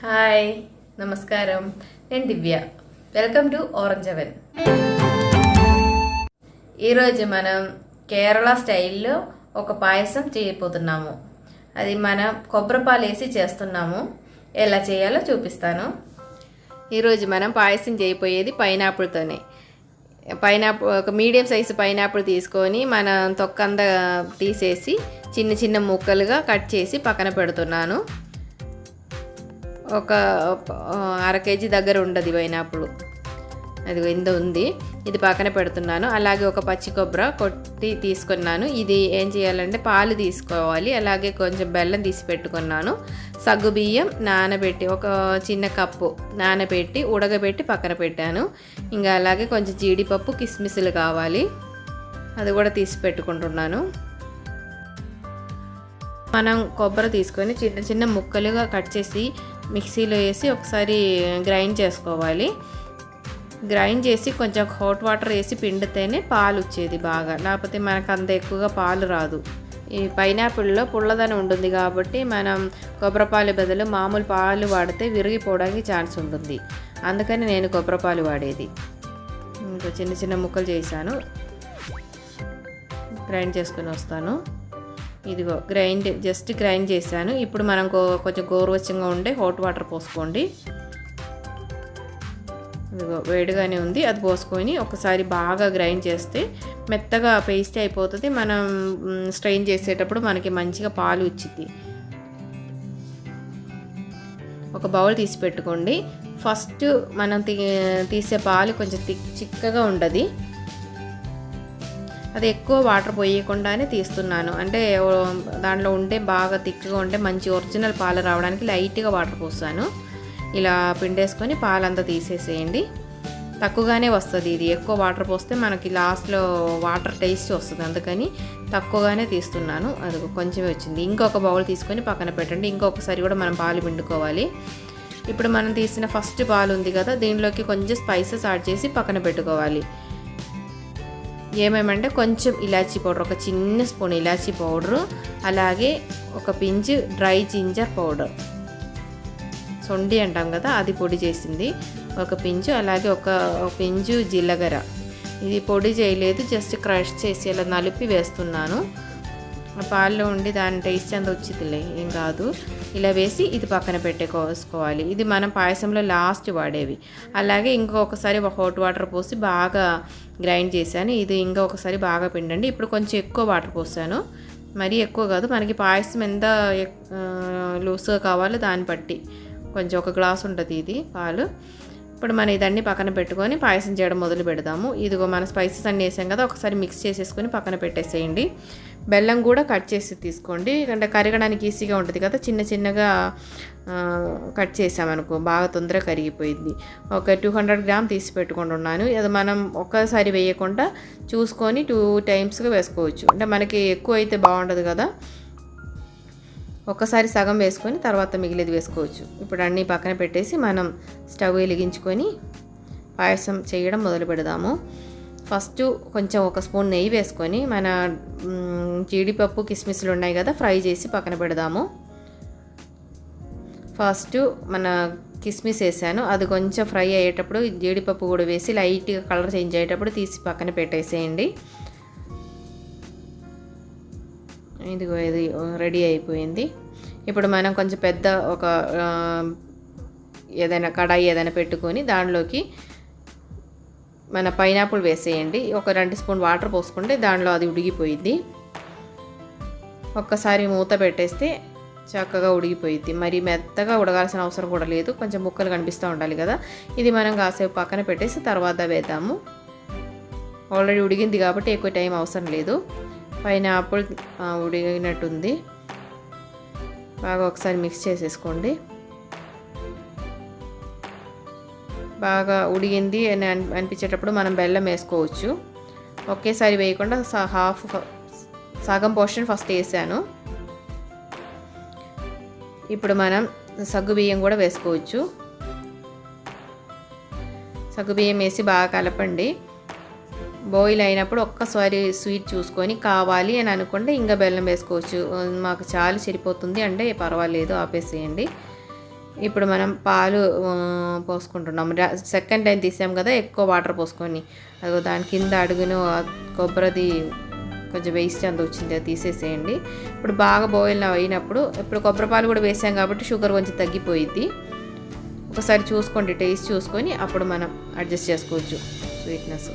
Hi నమస్కారం. నేను Divya. Welcome to orange oven. ఈరోజు మనం కేరళ స్టైల్లో ఒక పాయసం చేయబోతున్నాము. అది మనం కొబ్బరిపాలు వేసి చేస్తున్నాము. ఎలా చేయాలో చూపిస్తాను. ఈరోజు మనం పాయసం చేయబోయేది పైనాపిల్తోనే. పైనాపిల్ ఒక మీడియం సైజు పైనాపిల్ తీసుకొని మనం తొక్కంతా తీసేసి చిన్న చిన్న ముక్కలుగా కట్ చేసి పక్కన పెడుతున్నాను. ఒక అర కేజీ దగ్గర ఉండదు పైనాపిల్. అది ఇంత ఉంది. ఇది పక్కన పెడుతున్నాను. అలాగే ఒక పచ్చి కొబ్బరి కొట్టి తీసుకున్నాను. ఇది ఏం చేయాలంటే పాలు తీసుకోవాలి. అలాగే కొంచెం బెల్లం తీసి పెట్టుకున్నాను. సగ్గు బియ్యం నానబెట్టి ఒక చిన్న కప్పు నానబెట్టి ఉడకబెట్టి పక్కన పెట్టాను. ఇంకా అలాగే కొంచెం జీడిపప్పు కిస్మిస్లు కావాలి. అది కూడా తీసి పెట్టుకుంటున్నాను. మనం కొబ్బరి తీసుకొని చిన్న చిన్న ముక్కలుగా కట్ చేసి మిక్సీలో వేసి ఒకసారి గ్రైండ్ చేసుకోవాలి. గ్రైండ్ చేసి కొంచెం హాట్ వాటర్ వేసి పిండితేనే పాలు వచ్చేది బాగా, లేకపోతే మనకు అంత ఎక్కువగా పాలు రాదు. ఈ పైనాపిల్లో పుల్లదనం ఉంటుంది కాబట్టి మనం కొబ్బరి పాలు బదులు మామూలు పాలు వాడితే విరిగిపోవడానికి ఛాన్స్ ఉంటుంది. అందుకని నేను కొబ్బరి పాలు వాడేది. ఇంకా చిన్న చిన్న ముక్కలు చేశాను. గ్రైండ్ చేసుకొని వస్తాను. ఇదిగో జస్ట్ గ్రైండ్ చేశాను. ఇప్పుడు మనం కొంచెం గోరువెచ్చంగా ఉండే హాట్ వాటర్ పోసుకోండి. ఇదిగో వేడిగానే ఉంది. అది పోసుకొని ఒకసారి బాగా గ్రైండ్ చేస్తే మెత్తగా పేస్ట్ అయిపోతుంది. మనం స్ట్రెయిన్ చేసేటప్పుడు మనకి మంచిగా పాలు వచ్చింది. ఒక బౌల్ తీసి పెట్టుకోండి. ఫస్ట్ మనం తీసే పాలు కొంచెం చిక్కగా ఉండదు. అది ఎక్కువ వాటర్ పోయకుండానే తీస్తున్నాను. అంటే దాంట్లో ఉంటే బాగా థిక్గా ఉంటే మంచి ఒరిజినల్ పాలు రావడానికి లైట్గా వాటర్ పోస్తాను. ఇలా పిండేసుకొని పాలంతా తీసేసేయండి. తక్కువగానే వస్తుంది. ఇది ఎక్కువ వాటర్ పోస్తే మనకి లాస్ట్లో వాటర్ టేస్ట్ వస్తుంది. అందుకని తక్కువగానే తీస్తున్నాను. అది కొంచెమే వచ్చింది. ఇంకొక బౌల్ తీసుకొని పక్కన పెట్టండి. ఇంకొకసారి కూడా మనం పాలు పిండుకోవాలి. ఇప్పుడు మనం తీసిన ఫస్ట్ పాలు ఉంది కదా, దీనిలోకి కొంచెం స్పైసెస్ యాడ్ చేసి పక్కన పెట్టుకోవాలి. ఏమేమంటే కొంచెం ఇలాచీ పౌడర్, ఒక చిన్న స్పూన్ ఇలాచీ పౌడరు, అలాగే ఒక పించు డ్రై జింజర్ పౌడర్, సొండి అంటాం కదా, అది పొడి చేసింది ఒక పించు, అలాగే ఒక పించు జీలకర్ర. ఇది పొడి చేయలేదు, జస్ట్ క్రష్ చేసి అలా నలిపి వేస్తున్నాను. పాల్లో ఉండి దాని టేస్ట్ అంత వచ్చిందిలే, ఏం కాదు. ఇలా వేసి ఇది పక్కన పెట్టేసుకోవాలి. ఇది మనం పాయసంలో లాస్ట్ వాడేవి. అలాగే ఇంకొకసారి హాట్ వాటర్ పోసి బాగా గ్రైండ్ చేశాను. ఇది ఇంకొకసారి బాగా పిండండి. ఇప్పుడు కొంచెం ఎక్కువ వాటర్ పోసాను, మరీ ఎక్కువ కాదు. మనకి పాయసం ఎంత లూస్గా కావాలో దాన్ని బట్టి కొంచెం ఒక గ్లాస్ ఉంటుంది ఇది పాలు. ఇప్పుడు మనం ఇదన్నీ పక్కన పెట్టుకొని పాయసం చేయడం మొదలు పెడదాము. ఇదిగో మన స్పైసెస్ అన్నీ వేసాం కదా, ఒకసారి మిక్స్ చేసేసుకొని పక్కన పెట్టేసేయండి. బెల్లం కూడా కట్ చేసి తీసుకోండి, అంటే కరగడానికి ఈజీగా ఉంటుంది కదా. చిన్న చిన్నగా కట్ చేసామనుకో బాగా తొందరగా కరిగిపోయింది. ఒక 200 గ్రామ్ తీసి పెట్టుకుంటున్నాను. అది మనం ఒక్కసారి వేయకుండా చూసుకొని 2 టైమ్స్గా వేసుకోవచ్చు. అంటే మనకి ఎక్కువ అయితే బాగుంటుంది కదా, ఒక్కసారి సగం వేసుకొని తర్వాత మిగిలిది వేసుకోవచ్చు. ఇప్పుడు అన్నీ పక్కన పెట్టేసి మనం స్టవ్ వెలిగించుకొని పాయసం చేయడం మొదలు పెడదాము. ఫస్ట్ కొంచెం ఒక స్పూన్ నెయ్యి వేసుకొని మన జీడిపప్పు కిస్మిస్లు ఉన్నాయి కదా, ఫ్రై చేసి పక్కన పెడదాము. ఫస్ట్ మన కిస్మిస్ వేసాను, అది కొంచెం ఫ్రై అయ్యేటప్పుడు జీడిపప్పు కూడా వేసి లైట్గా కలర్ చేంజ్ అయ్యేటప్పుడు తీసి పక్కన పెట్టేసేయండి. ఇదిగో ఇది రెడీ అయిపోయింది. ఇప్పుడు మనం కొంచెం పెద్ద ఒక ఏదైనా కడాయి ఏదైనా పెట్టుకొని దానిలోకి మన పైనాపిల్ వేసేయండి. ఒక 2 స్పూన్ వాటర్ పోసుకుంటే దాంట్లో అది ఉడిగిపోయింది. ఒక్కసారి మూత పెట్టేస్తే చక్కగా ఉడిగిపోయింది. మరి మెత్తగా ఉడగాల్సిన అవసరం కూడా లేదు, కొంచెం ముక్కలు కనిపిస్తూ ఉండాలి కదా. ఇది మనం కాసేపు పక్కన పెట్టేసి తర్వాత వేద్దాము. ఆల్రెడీ ఉడిగింది కాబట్టి ఎక్కువ టైం అవసరం లేదు. పైనాపిల్ ఉడిగినట్టుంది. బాగా ఒకసారి మిక్స్ చేసేసుకోండి. బాగా ఉడిగింది అని అనిపించేటప్పుడు మనం బెల్లం వేసుకోవచ్చు. ఒకేసారి వేయకుండా సగం పోర్షన్ ఫస్ట్ వేసాను. ఇప్పుడు మనం సగ్గుబియ్యం కూడా వేసుకోవచ్చు. సగ్గుబియ్యం వేసి బాగా కలపండి. బాయిల్ అయినప్పుడు ఒక్కసారి స్వీట్ చూసుకొని కావాలి అని అనుకుంటే ఇంకా బెల్లం వేసుకోవచ్చు. మాకు చాలా సరిపోతుంది అంటే పర్వాలేదు, ఆపేసేయండి. ఇప్పుడు మనం పాలు పోసుకుంటున్నాం. సెకండ్ టైం తీసాం కదా, ఎక్కువ వాటర్ పోసుకొని అదిగో దాని కింద అడుగును కొబ్బరిది కొంచెం వేస్ట్ అంత వచ్చింది, అది తీసేసేయండి. ఇప్పుడు బాగా బాయిల్ అయినప్పుడు ఇప్పుడు కొబ్బరి పాలు కూడా వేసాం కాబట్టి షుగర్ కొంచెం తగ్గిపోయిద్ది. ఒకసారి చూసుకోండి, టేస్ట్ చూసుకొని అప్పుడు మనం అడ్జస్ట్ చేసుకోవచ్చు స్వీట్నెస్.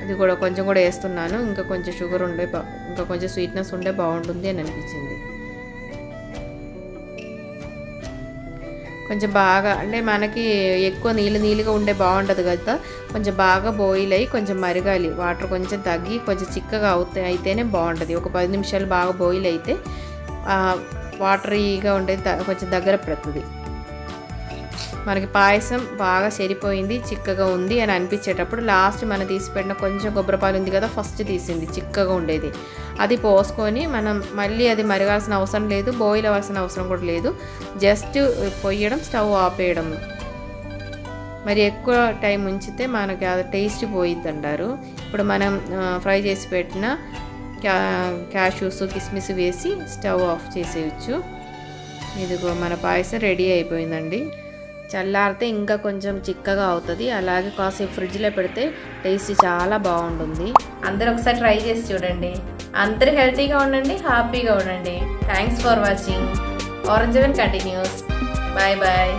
అది కూడా కొంచెం కూడా వేస్తున్నాను, ఇంకా కొంచెం షుగర్ ఉండే ఇంకా కొంచెం స్వీట్నెస్ ఉండే బాగుంటుంది అని అనిపించింది. కొంచెం బాగా అంటే మనకి ఎక్కువ నీళ్ళుగా ఉండే బాగుంటుంది కదా, కొంచెం బాగా బాయిల్ అయ్యి కొంచెం మరగాలి, వాటర్ కొంచెం తగ్గి కొంచెం చిక్కగా అయితేనే బాగుంటుంది. ఒక 10 నిమిషాలు బాగా బాయిల్ అయితే వాటరీగా ఉండేది కొంచెం దగ్గర పడుతుంది. మనకి పాయసం బాగా సరిపోయింది, చిక్కగా ఉంది అని అనిపించేటప్పుడు లాస్ట్ మనం తీసిపెట్టిన కొంచెం కొబ్బరిపాలు ఉంది కదా, ఫస్ట్ తీసింది చిక్కగా ఉండేది, అది పోసుకొని మనం మళ్ళీ అది మరగాల్సిన అవసరం లేదు, బాయిల్ అవ్వాల్సిన అవసరం కూడా లేదు. జస్ట్ పొయ్యడం, స్టవ్ ఆపేయడం. మరి ఎక్కువ టైం ఉంచితే మనకి అది టేస్ట్ పోయిద్ది అంటారు. ఇప్పుడు మనం ఫ్రై చేసి పెట్టిన క్యాష్యూస్, కిస్మిస్ వేసి స్టవ్ ఆఫ్ చేసేయచ్చు. ఇదిగో మన పాయసం రెడీ అయిపోయిందండి. చల్లారితే ఇంకా కొంచెం చిక్కగా అవుతుంది. అలాగే కాసేపు ఫ్రిడ్జ్లో పెడితే టేస్ట్ చాలా బాగుంటుంది. అందరూ ఒకసారి ట్రై చేసి చూడండి. అందరూ హెల్తీగా ఉండండి, హ్యాపీగా ఉండండి. Thanks for watching. Orange avenue continues. Bye bye.